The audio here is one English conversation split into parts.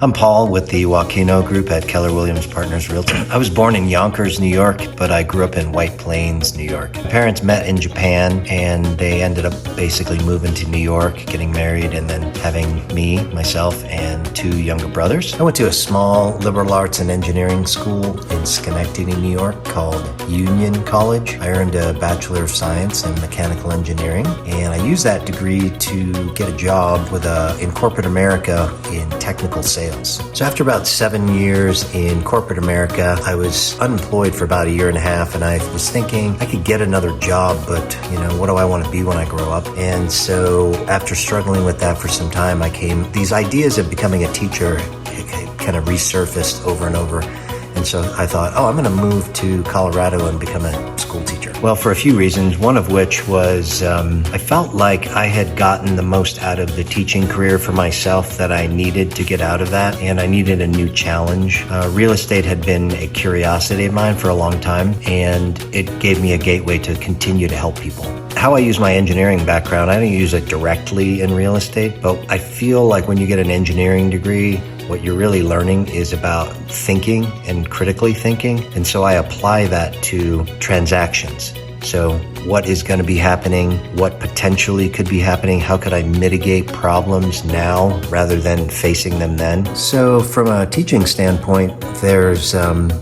I'm Paul with the Wakino Group at Keller Williams Partners Realtor. I was born in Yonkers, New York, but I grew up in White Plains, New York. My parents met in Japan, and they ended up basically moving to New York, getting married, and then having me, myself, and two younger brothers. I went to a small liberal arts and engineering school in Schenectady, New York called Union College. I earned a Bachelor of Science in Mechanical Engineering, and I used that degree to get a job in corporate America in technical sales. So after about 7 years in corporate America, I was unemployed for about a year and a half, and I was thinking I could get another job, but what do I want to be when I grow up? And so after struggling with that for some time, these ideas of becoming a teacher kind of resurfaced over and over. And so I thought, I'm going to move to Colorado and become a school teacher. Well, for a few reasons, one of which was I felt like I had gotten the most out of the teaching career for myself that I needed to get out of that, and I needed a new challenge. Real estate had been a curiosity of mine for a long time, and it gave me a gateway to continue to help people. How I use my engineering background, I don't use it directly in real estate, but I feel like when you get an engineering degree, what you're really learning is about thinking and critically thinking. And so I apply that to transactions. So what is going to be happening? What potentially could be happening? How could I mitigate problems now rather than facing them then? So from a teaching standpoint, there's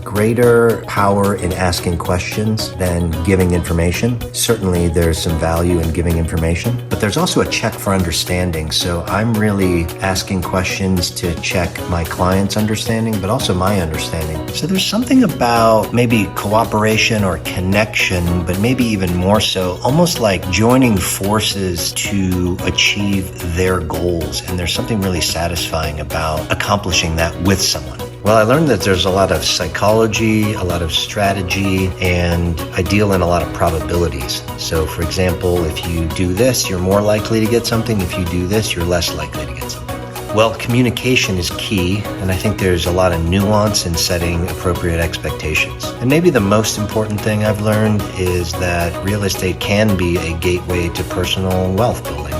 greater power in asking questions than giving information. Certainly there's some value in giving information, but there's also a check for understanding. So I'm really asking questions to check my client's understanding, but also my understanding. So there's something about maybe cooperation or connection, but maybe even more so, almost like joining forces to achieve their goals. And there's something really satisfying about accomplishing that with someone. Well, I learned that there's a lot of psychology, a lot of strategy, and I deal in a lot of probabilities. So, for example, if you do this, you're more likely to get something. If you do this, you're less likely to get something. Well, communication is key, and I think there's a lot of nuance in setting appropriate expectations. And maybe the most important thing I've learned is that real estate can be a gateway to personal wealth building.